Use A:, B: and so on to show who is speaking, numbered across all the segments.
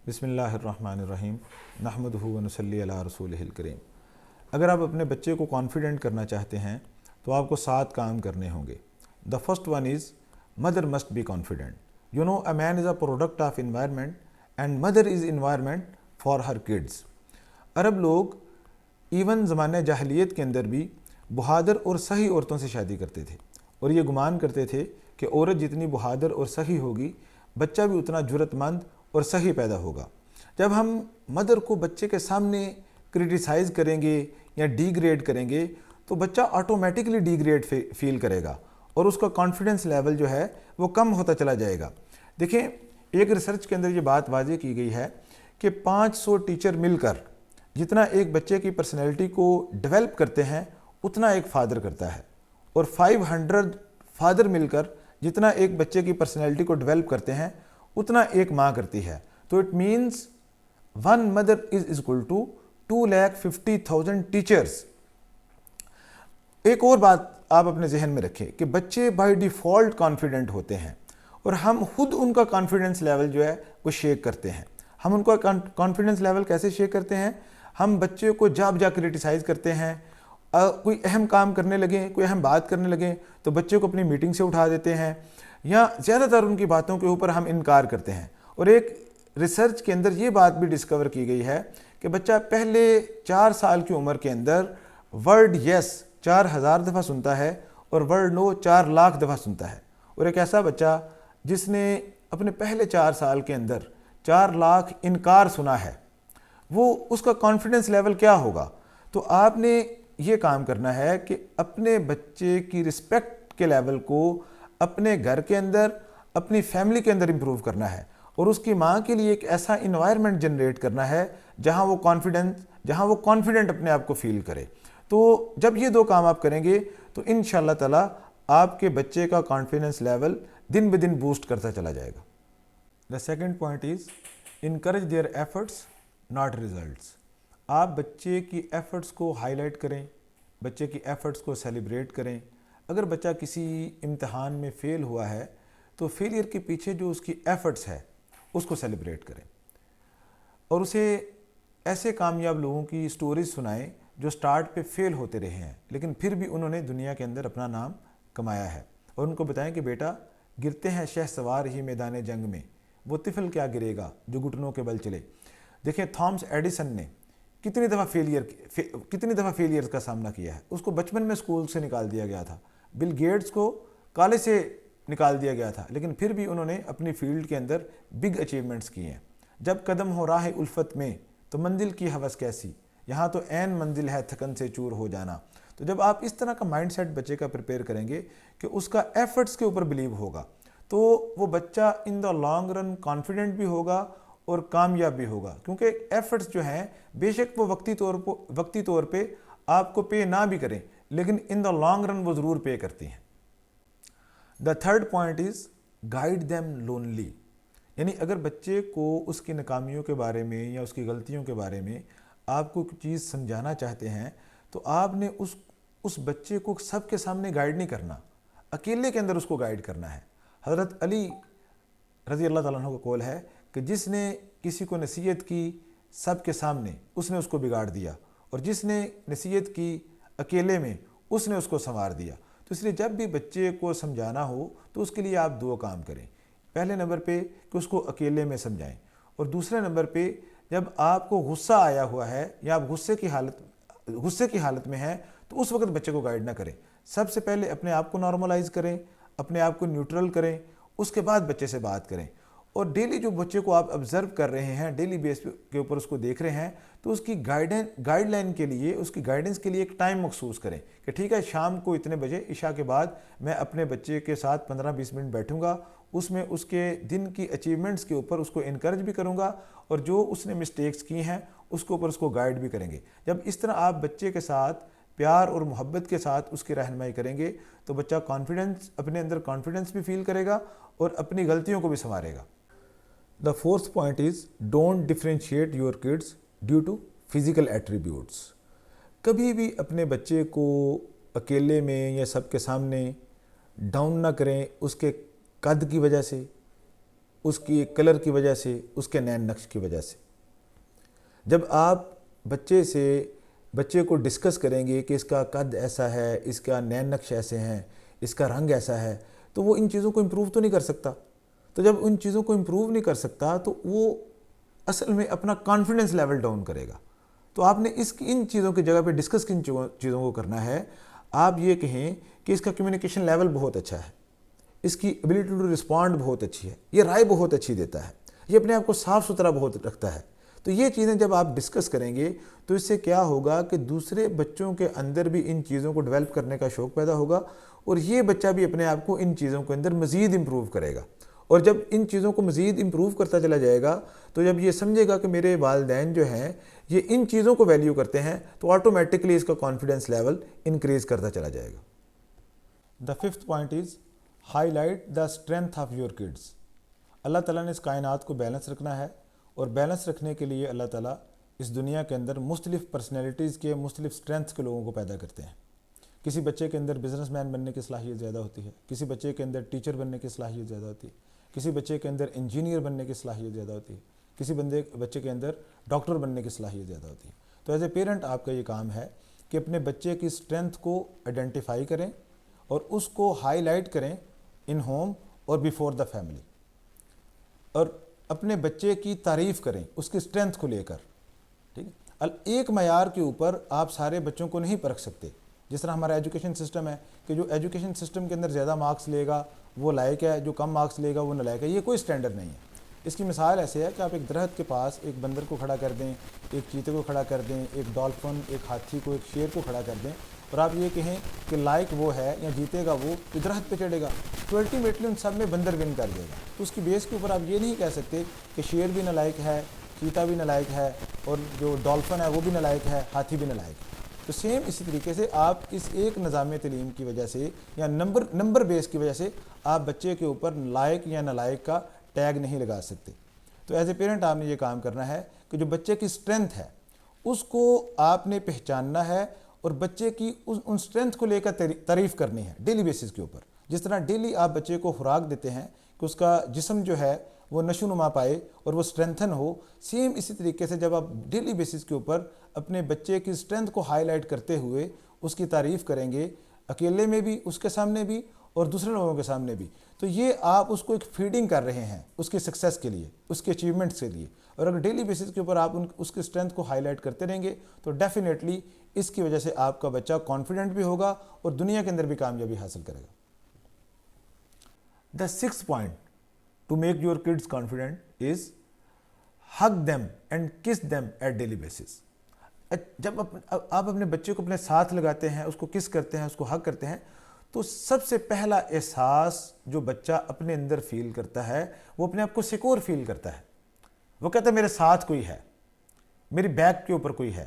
A: بسم اللہ الرحمن الرحیم نحمدہ و نصلی علی رسولہ الکریم۔ اگر آپ اپنے بچے کو کانفیڈنٹ کرنا چاہتے ہیں تو آپ کو 7 کام کرنے ہوں گے۔ The first one is mother must be confident. You know, a man is a product of environment and mother is environment for her kids. عرب لوگ ایون زمانہ جاہلیت کے اندر بھی بہادر اور صحیح عورتوں سے شادی کرتے تھے اور یہ گمان کرتے تھے کہ عورت جتنی بہادر اور صحیح ہوگی بچہ بھی اتنا جرأت مند اور صحیح پیدا ہوگا۔ جب ہم مدر کو بچے کے سامنے کرٹیسائز کریں گے یا ڈی گریڈ کریں گے تو بچہ آٹومیٹکلی ڈی گریڈ فیل کرے گا اور اس کا کانفیڈنس لیول جو ہے وہ کم ہوتا چلا جائے گا۔ دیکھیں، ایک ریسرچ کے اندر یہ بات واضح کی گئی ہے کہ 500 ٹیچر مل کر جتنا ایک بچے کی پرسنالٹی کو ڈیولپ کرتے ہیں اتنا ایک فادر کرتا ہے، اور 500 فادر مل کر جتنا ایک بچے کی پرسنالٹی کو ڈیولپ کرتے ہیں اتنا ایک ماں کرتی ہے۔ تو it means 1 mother is equal to 2,50,000 teachers. ایک اور بات آپ اپنے ذہن میں رکھیں کہ بچے بائی ڈیفالٹ کانفیڈنٹ ہوتے ہیں اور ہم خود ان کا کانفیڈنس لیول جو ہے وہ شیک کرتے ہیں۔ ہم ان کا کانفیڈنس لیول کیسے شیک کرتے ہیں؟ ہم بچے کو جا کرٹیسائز کرتے ہیں، کوئی اہم کام کرنے لگیں، کوئی اہم بات کرنے لگیں تو بچے کو اپنی میٹنگ سے اٹھا دیتے ہیں یا زیادہ تر ان کی باتوں کے اوپر ہم انکار کرتے ہیں۔ اور ایک ریسرچ کے اندر یہ بات بھی ڈسکور کی گئی ہے کہ بچہ پہلے 4 سال کی عمر کے اندر ورڈ یس 4000 دفعہ سنتا ہے اور ورڈ نو 4 لاکھ دفعہ سنتا ہے، اور ایک ایسا بچہ جس نے اپنے پہلے 4 سال کے اندر 4 لاکھ انکار سنا ہے، وہ اس کا کانفیڈنس لیول کیا ہوگا؟ تو آپ نے یہ کام کرنا ہے کہ اپنے بچے کی رسپیکٹ کے لیول کو اپنے گھر کے اندر، اپنی فیملی کے اندر امپروو کرنا ہے، اور اس کی ماں کے لیے ایک ایسا انوائرمنٹ جنریٹ کرنا ہے جہاں وہ کانفیڈنٹ اپنے آپ کو فیل کرے۔ تو جب یہ 2 کام آپ کریں گے تو انشاءاللہ تعالی آپ کے بچے کا کانفیڈنس لیول دن بہ دن بوسٹ کرتا چلا جائے گا۔ The second point is encourage their efforts, not results. آپ بچے کی ایفرٹس کو ہائی لائٹ کریں، بچے کی ایفرٹس کو سیلیبریٹ کریں۔ اگر بچہ کسی امتحان میں فیل ہوا ہے تو فیلئر کے پیچھے جو اس کی ایفرٹس ہے اس کو سیلیبریٹ کریں، اور اسے ایسے کامیاب لوگوں کی سٹوریز سنائیں جو سٹارٹ پہ فیل ہوتے رہے ہیں لیکن پھر بھی انہوں نے دنیا کے اندر اپنا نام کمایا ہے، اور ان کو بتائیں کہ بیٹا، گرتے ہیں شہسوار ہی میدان جنگ میں، وہ طفل کیا گرے گا جو گھٹنوں کے بل چلے۔ دیکھیں، تھامس ایڈیسن نے کتنی دفعہ فیلئر کا سامنا کیا ہے۔ اس کو بچپن میں اسکول سے نکال دیا گیا تھا، بل گیٹس کو کالج سے نکال دیا گیا تھا، لیکن پھر بھی انہوں نے اپنی فیلڈ کے اندر بگ اچیومنٹس کی ہیں۔ جب قدم ہو راہ الفت میں تو منزل کی ہوس کیسی، یہاں تو عین منزل ہے تھکن سے چور ہو جانا۔ تو جب آپ اس طرح کا مائنڈ سیٹ بچے کا پریپیئر کریں گے کہ اس کا ایفرٹس کے اوپر بلیو ہوگا تو وہ بچہ ان دا لانگ رن کانفیڈنٹ بھی ہوگا اور کامیاب بھی ہوگا، کیونکہ ایفرٹس جو ہیں بے شک وہ وقتی طور پہ آپ کو پے نہ بھی کریں لیکن ان دا لانگ رن وہ ضرور پے کرتی ہیں۔ The third point is guide them lonely, یعنی اگر بچے کو اس کی ناکامیوں کے بارے میں یا اس کی غلطیوں کے بارے میں آپ کو کوئی چیز سمجھانا چاہتے ہیں تو آپ نے اس بچے کو سب کے سامنے گائیڈ نہیں کرنا، اکیلے کے اندر اس کو گائیڈ کرنا ہے۔ حضرت علی رضی اللہ تعالیٰ عنہ کا قول ہے کہ جس نے کسی کو نصیحت کی سب کے سامنے اس نے اس کو بگاڑ دیا، اور جس نے نصیحت کی اکیلے میں اس نے اس کو سنوار دیا۔ تو اس لیے جب بھی بچے کو سمجھانا ہو تو اس کے لیے آپ 2 کام کریں۔ پہلے نمبر پہ کہ اس کو اکیلے میں سمجھائیں، اور دوسرے نمبر پہ جب آپ کو غصہ آیا ہوا ہے یا آپ غصے کی حالت میں ہیں تو اس وقت بچے کو گائیڈ نہ کریں۔ سب سے پہلے اپنے آپ کو نارملائز کریں، اپنے آپ کو نیوٹرل کریں، اس کے بعد بچے سے بات کریں۔ اور ڈیلی جو بچے کو آپ آبزرو کر رہے ہیں، ڈیلی بیس کے اوپر اس کو دیکھ رہے ہیں، تو اس کی گائیڈ لائن کے لیے، اس کی گائیڈنس کے لیے ایک ٹائم مخصوص کریں کہ ٹھیک ہے، شام کو اتنے بجے عشاء کے بعد میں اپنے بچے کے ساتھ 15-20 منٹ بیٹھوں گا، اس میں اس کے دن کی اچیومنٹس کے اوپر اس کو انکریج بھی کروں گا، اور جو اس نے مسٹیکس کی ہیں اس کے اوپر اس کو گائیڈ بھی کریں گے۔ جب اس طرح آپ بچے کے ساتھ پیار اور محبت کے ساتھ اس کی رہنمائی کریں گے تو بچہ اپنے اندر کانفیڈنس بھی فیل کرے گا اور اپنی غلطیوں کو بھی سنوارے گا۔ The fourth point is don't differentiate your kids due to physical attributes. کبھی بھی اپنے بچے کو اکیلے میں یا سب کے سامنے ڈاؤن نہ کریں اس کے قد کی وجہ سے، اس کی کلر کی وجہ سے، اس کے نین نقش کی وجہ سے۔ جب آپ بچے کو ڈسکس کریں گے کہ اس کا قد ایسا ہے، اس کا نین نقش ایسے ہیں، اس کا رنگ ایسا ہے، تو وہ ان چیزوں کو امپروو تو نہیں کر سکتا۔ تو جب ان چیزوں کو امپروو نہیں کر سکتا تو وہ اصل میں اپنا کانفیڈنس لیول ڈاؤن کرے گا۔ تو آپ نے ان چیزوں کی جگہ پہ ڈسکس کن چیزوں کو کرنا ہے؟ آپ یہ کہیں کہ اس کا کمیونیکیشن لیول بہت اچھا ہے، اس کی ایبلٹی ٹو رسپونڈ بہت اچھی ہے، یہ رائے بہت اچھی دیتا ہے، یہ اپنے آپ کو صاف ستھرا بہت رکھتا ہے۔ تو یہ چیزیں جب آپ ڈسکس کریں گے تو اس سے کیا ہوگا کہ دوسرے بچوں کے اندر بھی ان چیزوں کو ڈیولپ کرنے کا شوق پیدا ہوگا، اور یہ بچہ بھی اپنے آپ کو ان چیزوں کے اندر مزید امپروو کرے گا۔ اور جب ان چیزوں کو مزید امپروو کرتا چلا جائے گا تو جب یہ سمجھے گا کہ میرے والدین جو ہیں یہ ان چیزوں کو ویلیو کرتے ہیں، تو آٹومیٹکلی اس کا کانفیڈنس لیول انکریز کرتا چلا جائے گا۔ The fifth point is highlight the strength of your kids. اللہ تعالیٰ نے اس کائنات کو بیلنس رکھنا ہے، اور بیلنس رکھنے کے لیے اللہ تعالیٰ اس دنیا کے اندر مختلف پرسنالٹیز کے، مختلف اسٹرینتھس کے لوگوں کو پیدا کرتے ہیں۔ کسی بچے کے اندر بزنس مین بننے کی صلاحیت زیادہ ہوتی ہے، کسی بچے کے اندر ٹیچر بننے کی صلاحیت زیادہ ہوتی ہے، کسی بچے کے اندر انجینئر بننے کی صلاحیت زیادہ ہوتی ہے، کسی بچے کے اندر ڈاکٹر بننے کی صلاحیت زیادہ ہوتی ہے۔ تو ایز اے پیرنٹ آپ کا یہ کام ہے کہ اپنے بچے کی اسٹرینتھ کو آئیڈینٹیفائی کریں اور اس کو ہائی لائٹ کریں ان ہوم اور بیفور دا فیملی، اور اپنے بچے کی تعریف کریں اس کی اسٹرینتھ کو لے کر۔ ٹھیک ہے، ایک معیار کے اوپر آپ سارے بچوں کو نہیں پرکھ سکتے۔ جس طرح ہمارا ایجوکیشن سسٹم ہے کہ جو ایجوکیشن سسٹم کے اندر زیادہ مارکس لے گا وہ لائق ہے، جو کم مارکس لے گا وہ نالائق ہے، یہ کوئی سٹینڈرڈ نہیں ہے۔ اس کی مثال ایسے ہے کہ آپ ایک درخت کے پاس ایک بندر کو کھڑا کر دیں، ایک چیتے کو کھڑا کر دیں، ایک ڈالفن، ایک ہاتھی کو، ایک شیر کو کھڑا کر دیں، اور آپ یہ کہیں کہ لائق وہ ہے یا جیتے گا وہ جو درخت پہ چڑھے گا، تو الٹیمیٹلی ان سب میں بندر ون کر دے گا۔ تو اس کی بیس کے اوپر آپ یہ نہیں کہہ سکتے کہ شیر بھی نالائق ہے، چیتا بھی نالائق ہے، اور جو ڈالفن ہے وہ بھی نالائق ہے، ہاتھی بھی نالائق ہے۔ تو سیم اسی طریقے سے آپ اس ایک نظام تعلیم کی وجہ سے یا نمبر بیس کی وجہ سے آپ بچے کے اوپر لائق یا نالائق کا ٹیگ نہیں لگا سکتے۔ تو ایز اے پیرنٹ آپ نے یہ کام کرنا ہے کہ جو بچے کی اسٹرینتھ ہے اس کو آپ نے پہچاننا ہے، اور بچے کی ان اسٹرینتھ کو لے کر تعریف کرنی ہے ڈیلی بیسس کے اوپر۔ جس طرح ڈیلی آپ بچے کو خوراک دیتے ہیں کہ اس کا جسم جو ہے وہ نشو نما پائے اور وہ اسٹرینتھن ہو، سیم اسی طریقے سے جب آپ ڈیلی بیسس کے اوپر اپنے بچے کی اسٹرینتھ کو ہائی لائٹ کرتے ہوئے اس کی تعریف کریں گے، اکیلے میں بھی، اس کے سامنے بھی، اور دوسرے لوگوں کے سامنے بھی، تو یہ آپ اس کو ایک فیڈنگ کر رہے ہیں اس کی سکسیس کے لیے، اس کے اچیومنٹس کے لیے۔ اور اگر ڈیلی بیسس کے اوپر آپ اس کی اسٹرینتھ کو ہائی لائٹ کرتے رہیں گے تو ڈیفینیٹلی اس کی وجہ سے آپ کا بچہ کانفیڈنٹ بھی ہوگا اور دنیا کے اندر بھی کامیابی حاصل کرے گا۔ The six point to make your kids confident is hug them and kiss them at daily basis. جب آپ اپنے بچے کو اپنے ساتھ لگاتے ہیں، اس کو کس کرتے ہیں، اس کو ہگ کرتے ہیں، تو سب سے پہلا احساس جو بچہ اپنے اندر فیل کرتا ہے وہ اپنے آپ کو سیکور فیل کرتا ہے۔ وہ کہتا ہے میرے ساتھ کوئی ہے، میری بیک کے اوپر کوئی ہے۔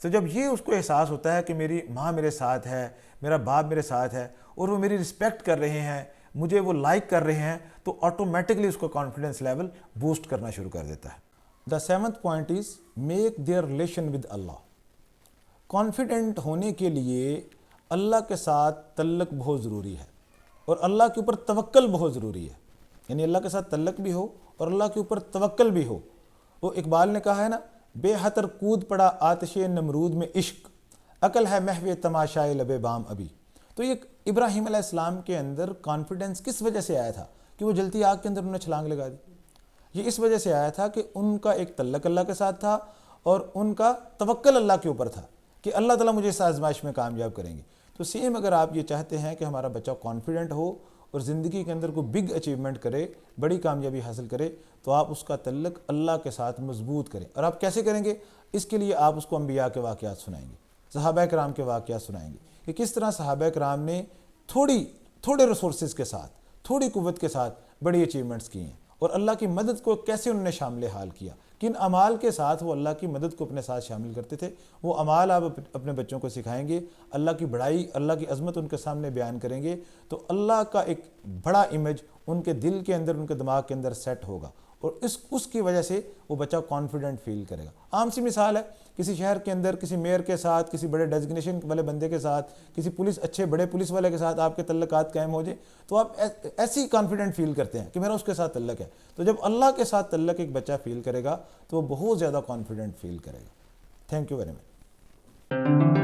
A: تو جب یہ اس کو احساس ہوتا ہے کہ میری ماں میرے ساتھ ہے، میرا باپ میرے ساتھ ہے، اور وہ میری رسپیکٹ کر رہے ہیں، مجھے وہ لائک کر رہے ہیں، تو آٹومیٹکلی اس کا کانفیڈنس لیول بوسٹ کرنا شروع کر دیتا ہے۔ The seventh point is make their relation with اللہ۔ کانفیڈنٹ ہونے کے لیے اللہ کے ساتھ تعلق بہت ضروری ہے، اور اللہ کے اوپر توکل بہت ضروری ہے۔ یعنی اللہ کے ساتھ تعلق بھی ہو اور اللہ کے اوپر توکل بھی ہو۔ وہ اقبال نے کہا ہے نا، بے حتر کود پڑا آتش نمرود میں عشق، عقل ہے محو تماشائے لب بام ابھی۔ تو یہ ابراہیم علیہ السلام کے اندر کانفیڈنس کس وجہ سے آیا تھا کہ وہ جلتی آگ کے اندر انہوں نے چھلانگ لگا دی؟ یہ اس وجہ سے آیا تھا کہ ان کا ایک تعلق اللہ کے ساتھ تھا اور ان کا توکل اللہ کے اوپر تھا کہ اللہ تعالیٰ مجھے اس آزمائش میں کامیاب کریں گے۔ تو سیم اگر آپ یہ چاہتے ہیں کہ ہمارا بچہ کانفیڈنٹ ہو اور زندگی کے اندر کوئی بگ اچیومنٹ کرے، بڑی کامیابی حاصل کرے، تو آپ اس کا تعلق اللہ کے ساتھ مضبوط کریں۔ اور آپ کیسے کریں گے؟ اس کے لیے آپ اس کو انبیاء کے واقعات سنائیں گے، صحابہ کرام کے واقعات سنائیں گے کہ کس طرح صحابہ کرام نے تھوڑے ریسورسز کے ساتھ، تھوڑی قوت کے ساتھ بڑی اچیومنٹس کی ہیں، اور اللہ کی مدد کو کیسے انہوں نے شامل حال کیا، کن اعمال کے ساتھ وہ اللہ کی مدد کو اپنے ساتھ شامل کرتے تھے۔ وہ اعمال آپ اپنے بچوں کو سکھائیں گے، اللہ کی بڑائی، اللہ کی عظمت ان کے سامنے بیان کریں گے، تو اللہ کا ایک بڑا امیج ان کے دل کے اندر، ان کے دماغ کے اندر سیٹ ہوگا، اور اس کی وجہ سے وہ بچہ کانفیڈنٹ فیل کرے گا. عام سی مثال ہے, کسی شہر کے اندر کسی میئر کے ساتھ, کسی بڑے ڈیزگنیشن والے بندے کے ساتھ, کسی اچھے بڑے پولیس والے کے ساتھ آپ کے تعلقات قائم ہو جائے تو آپ ایسی کانفیڈنٹ فیل کرتے ہیں کہ میرا اس کے ساتھ تعلق ہے. تو جب اللہ کے ساتھ تعلق ایک بچہ فیل کرے گا تو وہ بہت زیادہ کانفیڈنٹ فیل کرے گا. Thank you very much.